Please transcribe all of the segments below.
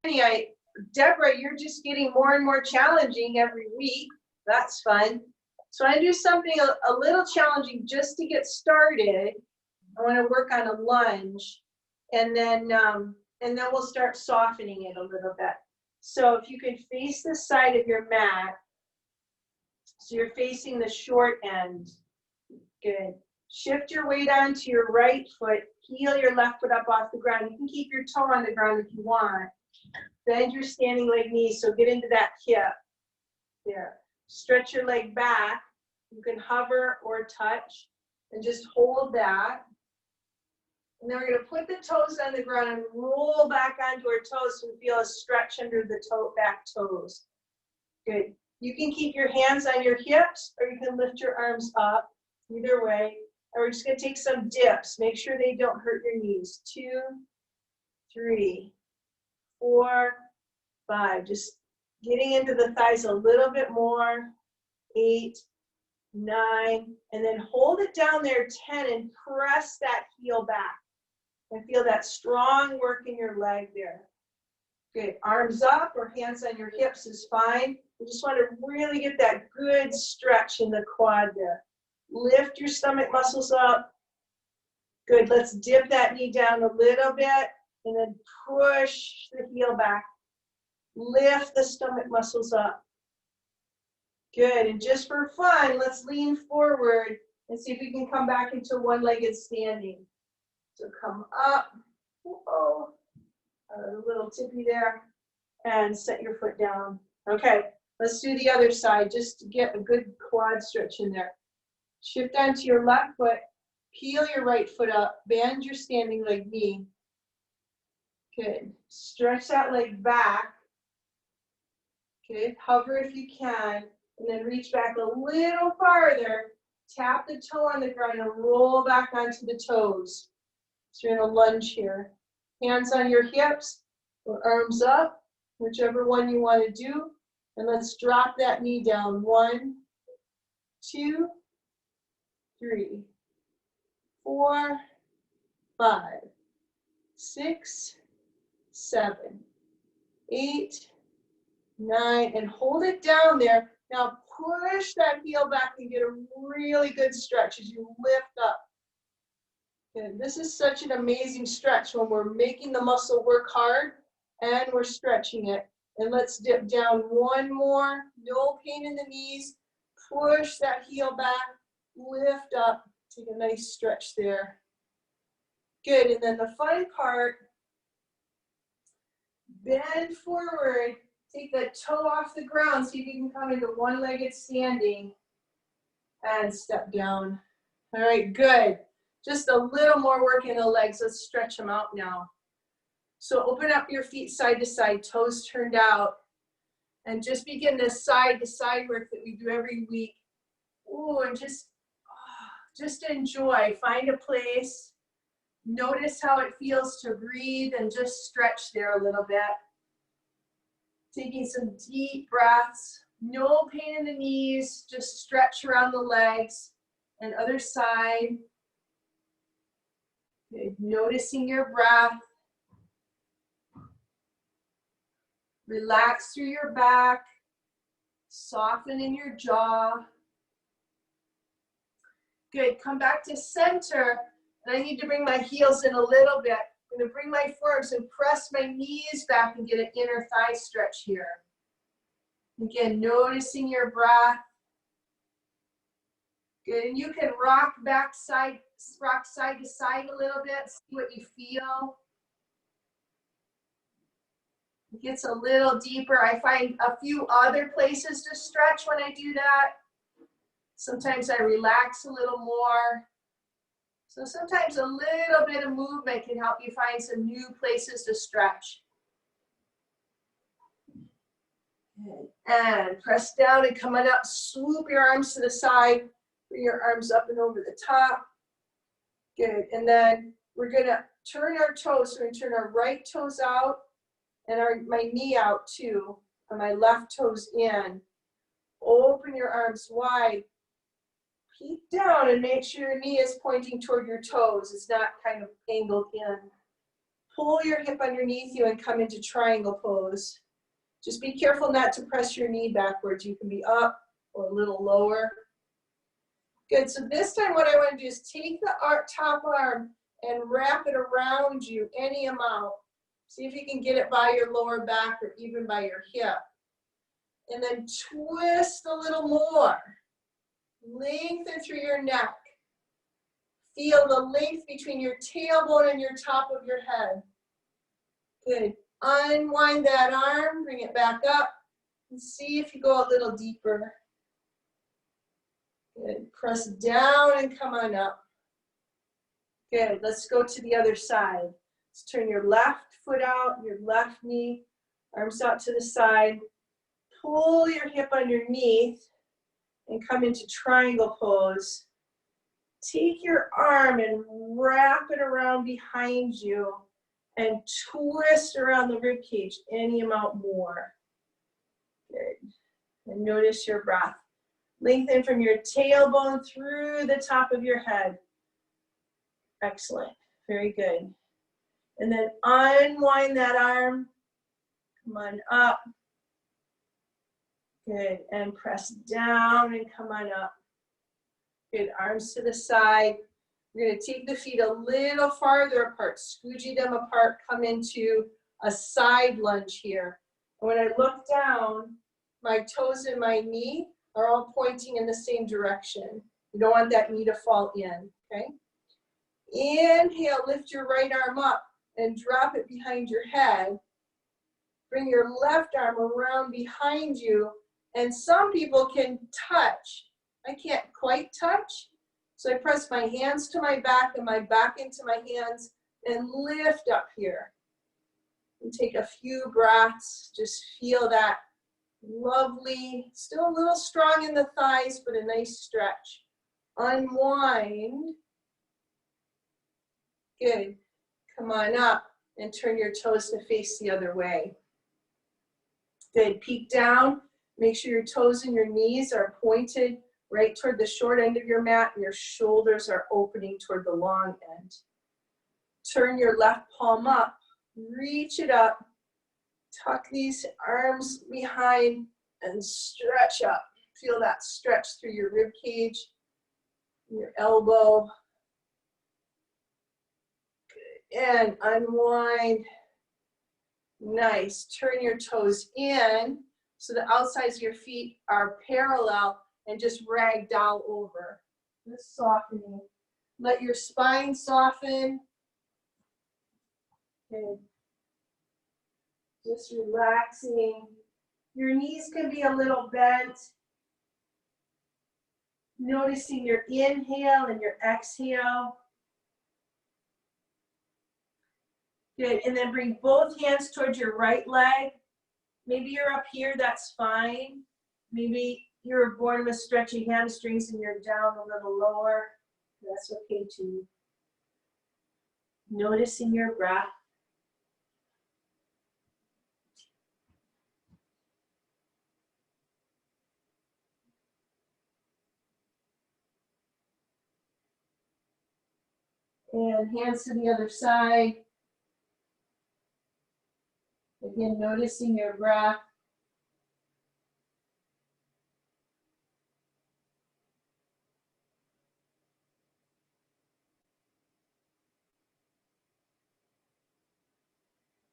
Deborah, you're just getting more and more challenging every week. That's fun. So I do something a little challenging just to get started. I want to work on a lunge, and then we'll start softening it a little bit. So if you can face the side of your mat, so you're facing the short end. Good. Shift your weight onto your right foot. Heel your left foot up off the ground. You can keep your toe on the ground if you want. Bend your standing leg knee, so get into that hip. There. Stretch your leg back. You can hover or touch, and just hold that. And then we're going to put the toes on the ground and roll back onto our toes so we feel a stretch under the back toes. Good. You can keep your hands on your hips, or you can lift your arms up. Either way. And we're just going to take some dips. Make sure they don't hurt your knees. 2, 3, 4, 5. Just getting into the thighs a little bit more. 8, 9. And then hold it down there, 10, and press that heel back. And feel that strong work in your leg there. Good. Arms up or hands on your hips is fine. You just want to really get that good stretch in the quad there. Lift your stomach muscles up. Good. Let's dip that knee down a little bit and then push the heel back. Lift the stomach muscles up. Good. And just for fun, let's lean forward and see if we can come back into one-legged standing. So come up. Whoa. A little tippy there. And set your foot down. Okay. Let's do the other side just to get a good quad stretch in there. Shift onto your left foot. Peel your right foot up. Bend your standing leg knee. Good. Stretch that leg back. Good. Hover if you can. And then reach back a little farther. Tap the toe on the ground and roll back onto the toes. So you're in a lunge here. Hands on your hips or arms up, whichever one you want to do. And let's drop that knee down. 1, 2, 3, 4, 5, 6, 7, 8, 9, and hold it down there. Now push that heel back and get a really good stretch as you lift up. And this is such an amazing stretch when we're making the muscle work hard and we're stretching it. And let's dip down one more. No pain in the knees. Push that heel back. Lift up. Take a nice stretch there. Good. And then the fun part, bend forward. Take the toe off the ground. See if you can come into one-legged standing. And step down. All right, good. Just a little more work in the legs. Let's stretch them out now. So open up your feet side to side, toes turned out. And just begin this side to side work that we do every week. Ooh, and just enjoy. Find a place. Notice how it feels to breathe and just stretch there a little bit. Taking some deep breaths. No pain in the knees. Just stretch around the legs. And other side. Good. Noticing your breath. Relax through your back. Soften in your jaw. Good. Come back to center. And I need to bring my heels in a little bit. I'm going to bring my forearms and press my knees back and get an inner thigh stretch here. Again, noticing your breath. Good. And you can rock side to side a little bit. See what you feel. It gets a little deeper. I find a few other places to stretch when I do that. Sometimes I relax a little more. So sometimes a little bit of movement can help you find some new places to stretch. And press down and come on up. Swoop your arms to the side. Bring your arms up and over the top. Good. And then we're going to turn our toes. So we're going to turn our right toes out and my knee out too. And my left toes in. Open your arms wide. Peek down and make sure your knee is pointing toward your toes. It's not kind of angled in. Pull your hip underneath you and come into triangle pose. Just be careful not to press your knee backwards. You can be up or a little lower. Good, so this time what I want to do is take the top arm and wrap it around you any amount. See if you can get it by your lower back or even by your hip. And then twist a little more. Lengthen through your neck. Feel the length between your tailbone and your top of your head. Good. Unwind that arm, bring it back up, and see if you go a little deeper. Good. Press down and come on up. Good. Let's go to the other side. Let's turn your left foot out, your left knee, arms out to the side. Pull your hip underneath and come into triangle pose. Take your arm and wrap it around behind you and twist around the rib cage any amount more. Good. And notice your breath. Lengthen from your tailbone through the top of your head. Excellent. Very good. And then unwind that arm. Come on up. Good. And press down and come on up. Good. Arms to the side. We're going to take the feet a little farther apart. Squeegee them apart. Come into a side lunge here. And when I look down, my toes and my knee are all pointing in the same direction. You don't want that knee to fall in. Okay? Inhale, lift your right arm up and drop it behind your head. Bring your left arm around behind you. And some people can touch. I can't quite touch. So I press my hands to my back and my back into my hands and lift up here. And take a few breaths. Just feel that lovely, still a little strong in the thighs, but a nice stretch. Unwind. Good. Come on up and turn your toes to face the other way. Good. Peek down. Make sure your toes and your knees are pointed right toward the short end of your mat and your shoulders are opening toward the long end. Turn your left palm up. Reach it up. Tuck these arms behind and stretch up. Feel that stretch through your rib cage, your elbow. And unwind. Nice. Turn your toes in so the outsides of your feet are parallel and just ragdoll over. Just softening. Let your spine soften. Okay. Just relaxing. Your knees can be a little bent. Noticing your inhale and your exhale. Good, and then bring both hands towards your right leg. Maybe you're up here, that's fine. Maybe you're born with stretchy hamstrings and you're down a little lower. That's okay too. Noticing your breath. And hands to the other side. Again, noticing your breath.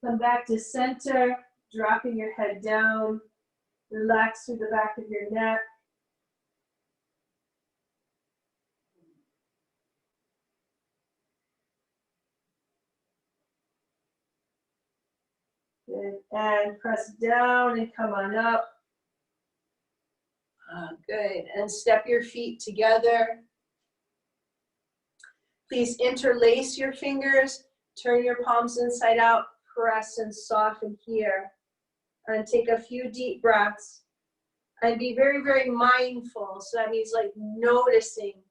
Come back to center, dropping your head down. Relax through the back of your neck. Good. And press down and come on up. Good. And step your feet together. Please interlace your fingers. Turn your palms inside out. Press and soften here. And take a few deep breaths. And be very, very mindful. So that means like noticing,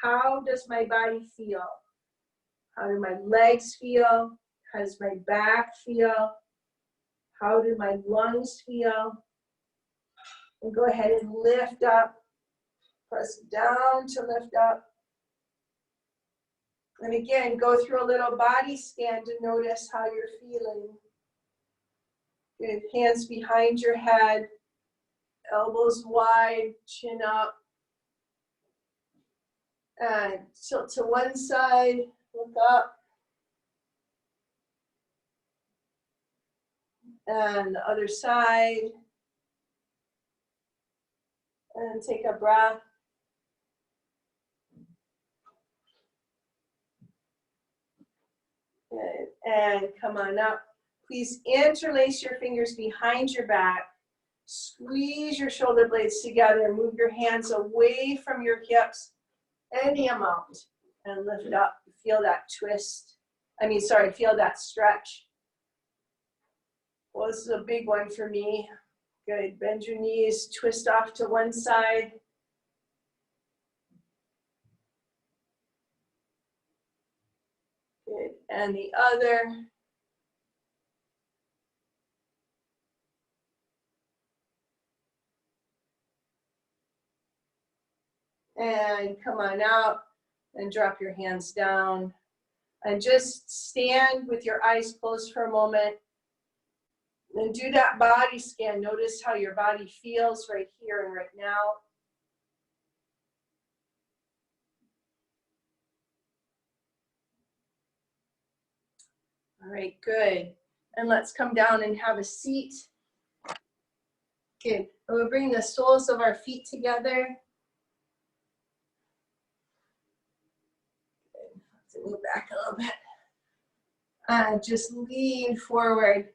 how does my body feel? How do my legs feel? How does my back feel? How do my lungs feel? And go ahead and lift up. Press down to lift up. And again, go through a little body scan to notice how you're feeling. Good. Hands behind your head, elbows wide, chin up. And tilt to one side, look up. And the other side. And take a breath. Good. And come on up. Please interlace your fingers behind your back. Squeeze your shoulder blades together. Move your hands away from your hips any amount. And lift up. Feel that twist. Feel that stretch. Well, this is a big one for me. Good. Bend your knees. Twist off to one side. Good. And the other. And come on out and drop your hands down. And just stand with your eyes closed for a moment. And do that body scan. Notice how your body feels right here and right now. All right, good. And let's come down and have a seat. Good. And we'll bring the soles of our feet together. Let's move back a little bit. And just lean forward.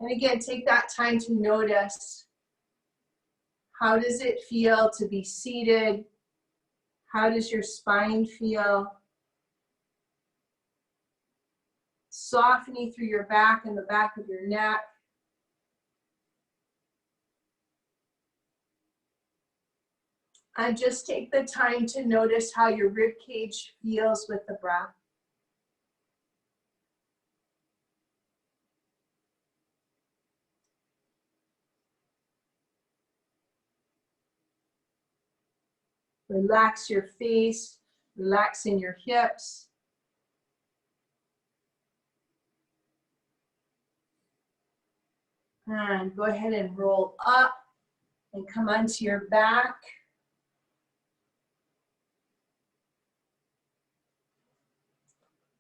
And again, take that time to notice. How does it feel to be seated? How does your spine feel? Softening through your back and the back of your neck. And just take the time to notice how your rib cage feels with the breath. Relax your face, relaxing your hips. And go ahead and roll up and come onto your back.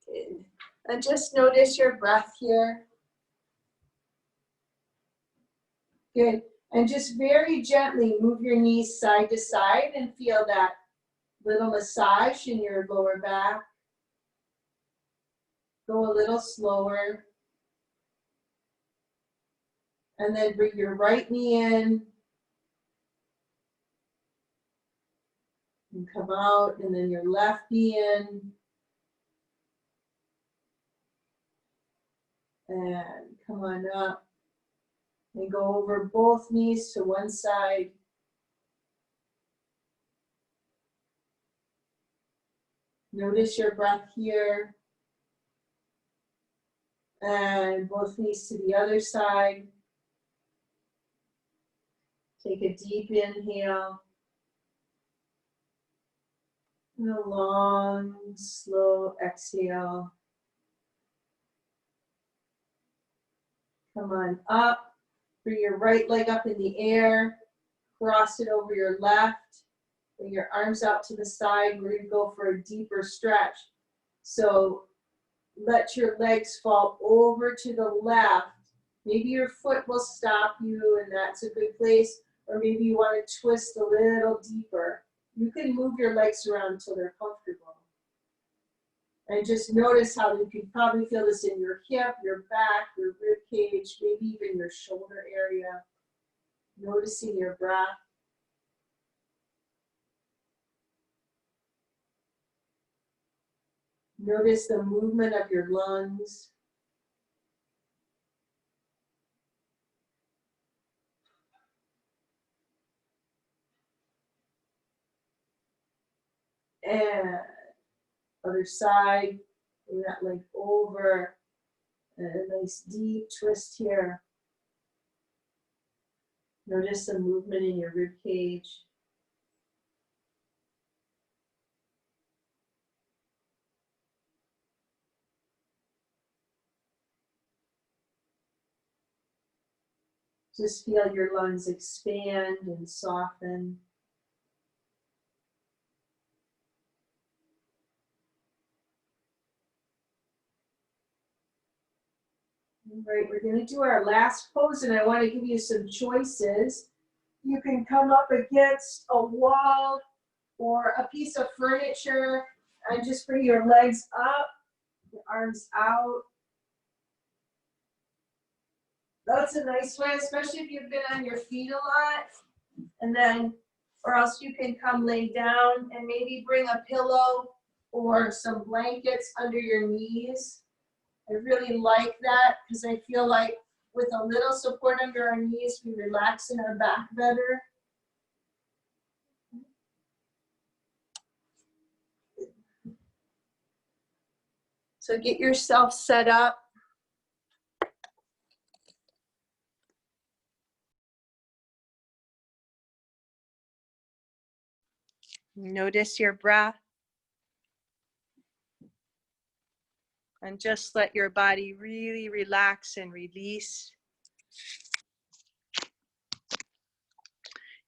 Good. And just notice your breath here. Good. And just very gently move your knees side to side and feel that little massage in your lower back. Go a little slower. And then bring your right knee in. And come out, and then your left knee in. And come on up. And go over both knees to one side. Notice your breath here. And both knees to the other side. Take a deep inhale. And a long, slow exhale. Come on up. Bring your right leg up in the air. Cross it over your left. Bring your arms out to the side. We're going to go for a deeper stretch. So let your legs fall over to the left. Maybe your foot will stop you, and that's a good place. Or maybe you want to twist a little deeper. You can move your legs around until they're comfortable. And just notice how you can probably feel this in your hip, your back, your rib cage, maybe even your shoulder area. Noticing your breath. Notice the movement of your lungs. And other side, bring that leg over. And a nice deep twist here. Notice the movement in your rib cage. Just feel your lungs expand and soften. All right, we're going to do our last pose, and I want to give you some choices. You can come up against a wall or a piece of furniture and just bring your legs up, your arms out. That's a nice way, especially if you've been on your feet a lot. And then, or else you can come lay down and maybe bring a pillow or some blankets under your knees. I really like that because I feel like with a little support under our knees, we relax in our back better. So get yourself set up. Notice your breath. And just let your body really relax and release.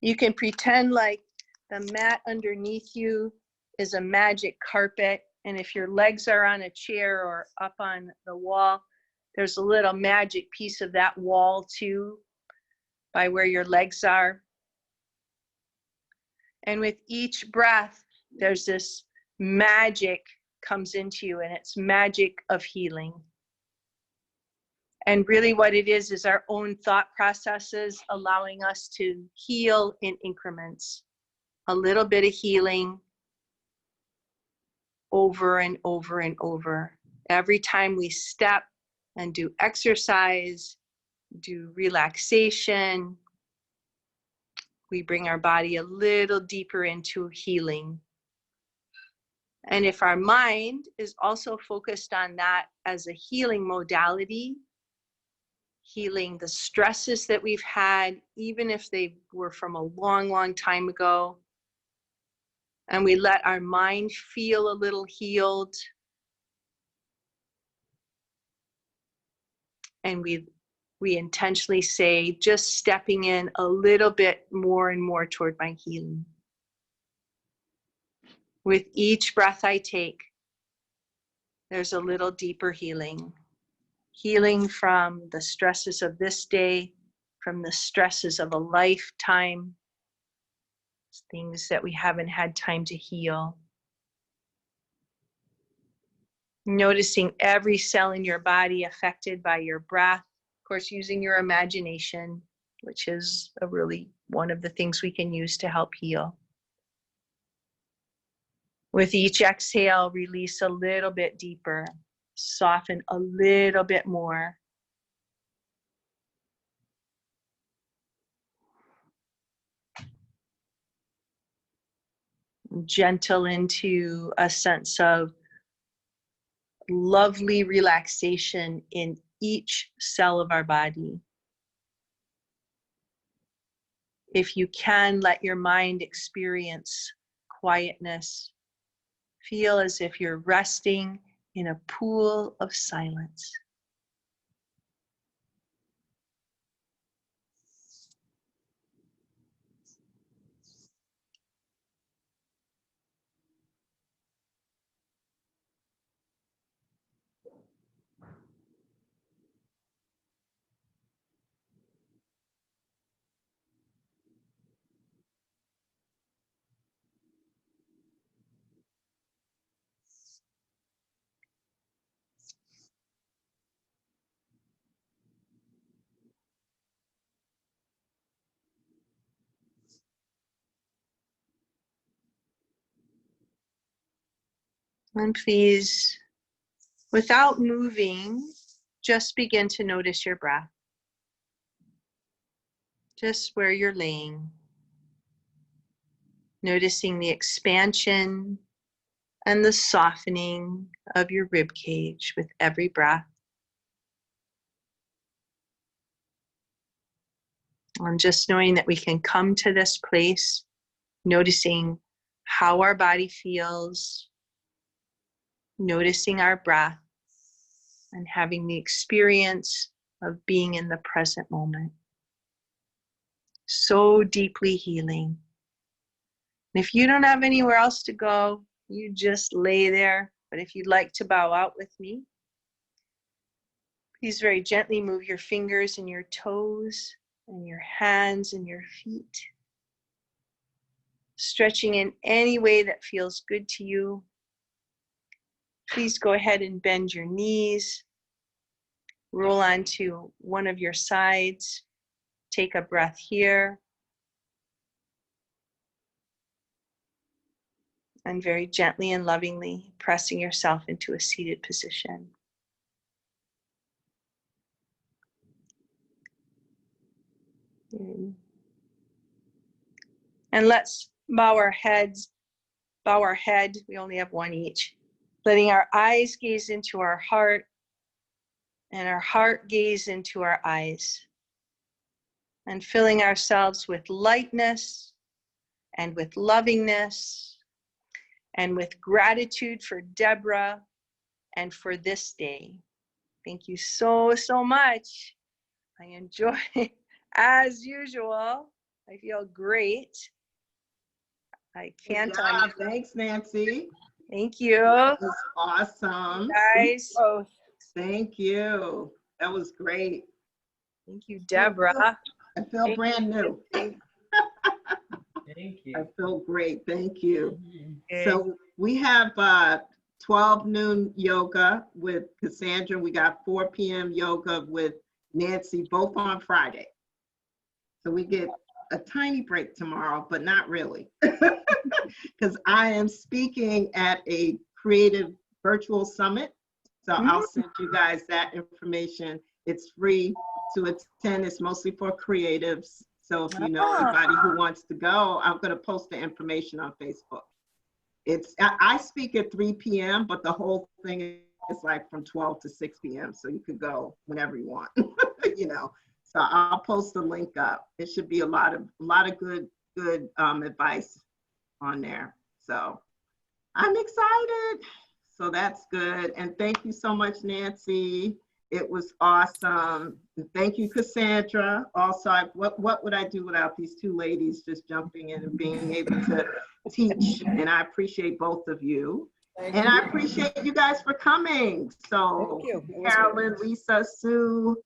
You can pretend like the mat underneath you is a magic carpet. And if your legs are on a chair or up on the wall, there's a little magic piece of that wall too, by where your legs are. And with each breath, there's this magic comes into you, and it's magic of healing. And really what it is our own thought processes allowing us to heal in increments. A little bit of healing over and over and over. Every time we step and do exercise, do relaxation, we bring our body a little deeper into healing. And if our mind is also focused on that as a healing modality, healing the stresses that we've had, even if they were from a long, long time ago, and we let our mind feel a little healed, and we intentionally say, just stepping in a little bit more and more toward my healing. With each breath I take, there's a little deeper healing. Healing from the stresses of this day, from the stresses of a lifetime, things that we haven't had time to heal. Noticing every cell in your body affected by your breath. Of course, using your imagination, which is one of the things we can use to help heal. With each exhale, release a little bit deeper, soften a little bit more. Gentle into a sense of lovely relaxation in each cell of our body. If you can, let your mind experience quietness. Feel as if you're resting in a pool of silence. And please, without moving, just begin to notice your breath. Just where you're laying. Noticing the expansion and the softening of your rib cage with every breath. And just knowing that we can come to this place, noticing how our body feels, noticing our breath, and having the experience of being in the present moment. So deeply healing. And if you don't have anywhere else to go, you just lay there. But if you'd like to bow out with me, please very gently move your fingers and your toes and your hands and your feet. Stretching in any way that feels good to you. Please go ahead and bend your knees. Roll onto one of your sides. Take a breath here. And very gently and lovingly pressing yourself into a seated position. And let's bow our head. We only have one each. Letting our eyes gaze into our heart and our heart gaze into our eyes. And filling ourselves with lightness and with lovingness and with gratitude for Deborah and for this day. Thank you so, so much. I enjoy as usual. I feel great. I can't. Thanks, Nancy. Thank you. That was awesome. Guys. Oh, thank you. That was great. Thank you, Deborah. I feel brand new. Thank you. I feel great. Thank you. Okay. So we have 12 noon yoga with Cassandra. We got 4 p.m. yoga with Nancy, both on Friday. So we get a tiny break tomorrow, but not really. Because I am speaking at a creative virtual summit. So I'll send you guys that information. It's free to attend. It's mostly for creatives. So if you know anybody who wants to go, I'm going to post the information on Facebook. I speak at 3 p.m., but the whole thing is like from 12 to 6 p.m. So you could go whenever you want, you know. So I'll post the link up. It should be a lot of good advice on there. So I'm excited. So that's good. And thank you so much, Nancy. It was awesome. And thank you, Cassandra. Also, what would I do without these two ladies just jumping in and being able to teach? And I appreciate both of you. And I appreciate you guys for coming. So Carolyn, Lisa, Sue.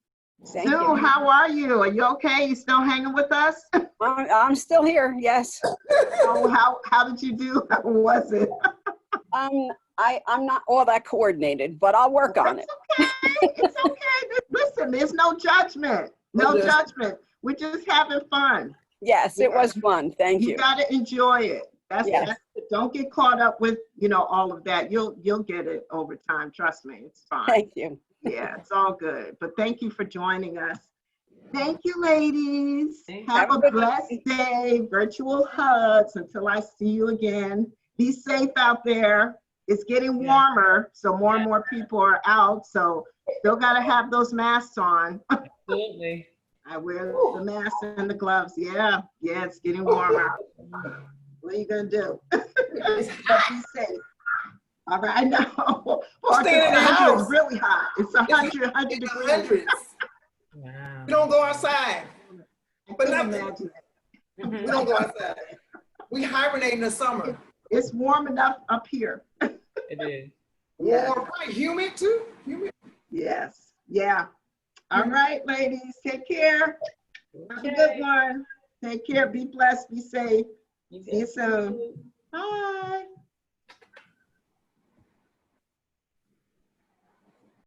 Sue, how are you? Are you okay? You still hanging with us? I'm still here, yes. Oh, how did you do? How was it? I'm not all that coordinated, but I'll work on it. It's okay. Listen, there's no judgment. No judgment. We're just having fun. Yes, it was fun. Thank you. You got to enjoy it. That's it. Don't get caught up with, all of that. You'll get it over time. Trust me. It's fine. Thank you. Yeah, it's all good. But thank you for joining us. Thank you, ladies. Thank Have a blessed day. Virtual hugs until I see you again. Be safe out there. It's getting warmer, so more and more people are out. So still got to have those masks on. Absolutely. I wear the mask and the gloves. Yeah, it's getting warmer. What are you going to do? But be safe. All right, I know. Stay in the house. It's really hot. It's 100 degrees. Hundreds. Wow. We don't go outside. But I can nothing. imagine it. We don't go outside. We hibernate in the summer. It's warm enough up here. It is. Yeah. Warm, right? Humid too? Humid. Yes. Yeah. All right, ladies. Take care. Have a good one. Take care. Be blessed. Be safe. See you soon. Bye.